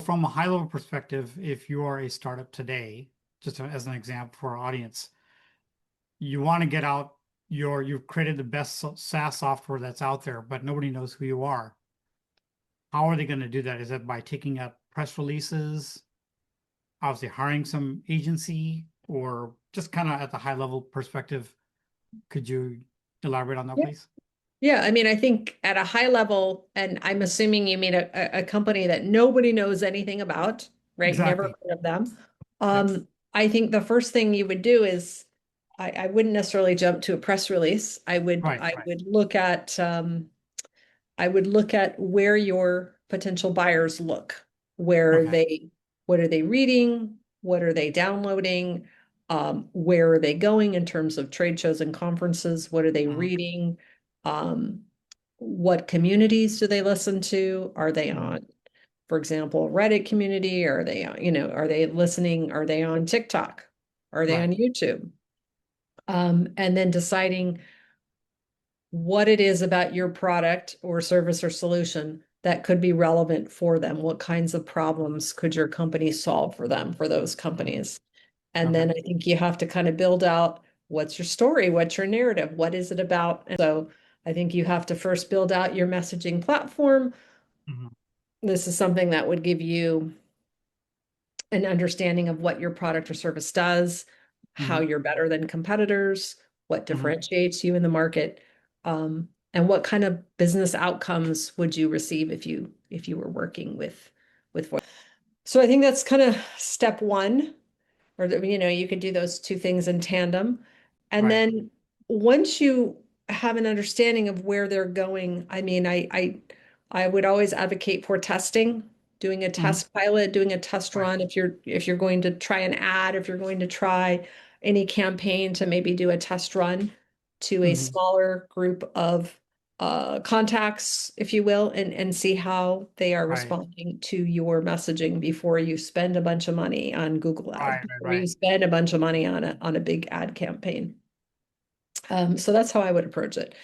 from a high level perspective, if you are a startup today, just as an example for our audience, you want to get out you've created the best SaaS software that's out there, but nobody knows who you are. How are they going to do that? Is it by taking out press releases, obviously hiring some agency, or just kind of at the high level perspective? Could you elaborate on that, Yeah. please? Yeah, I mean, I think at a high level, and I'm assuming you mean a company that nobody knows anything about, right? Never Exactly. heard of them. Yep. I think the first thing you would do is I wouldn't necessarily jump to a press release. I would Right, I right. would look at where your potential buyers look, where Okay. they what are they reading, what are they downloading, where are they going in terms of trade shows and conferences, what are they Hmm. reading, um, what communities do they listen to? Are they Hmm. on, for example, Reddit community? Are they, are they listening? Are they on TikTok? Are they Right. on YouTube? And then deciding what it is about your product or service or solution that could be relevant for them. What kinds of problems could your company solve for them, for those Hmm. companies? And Okay. then I think you have to kind of build out what's your story, what's your narrative, what is it about? And so I think you have to first build out your messaging platform. Hmm. This is something that would give you an understanding of what your product or service does, how Hmm. you're better than competitors, what Hmm. differentiates you in the market, and what kind of business outcomes would you receive if you were working with voice. So I think that's kind of step one, or you could do those two things in tandem. And Right. then once you have an understanding of where they're going, I mean, I would always advocate for testing, doing a Hmm. test pilot, doing a test Right. run. If you're going to try an ad, if you're going to try any campaign, to maybe do a test run to a Hmm. smaller group of contacts, if you will, and see how they are Right. responding to your messaging before you spend a bunch of money on Google Ads, Right. Right. before you Right. spend a bunch of money on a big ad campaign. So that's how I would approach it.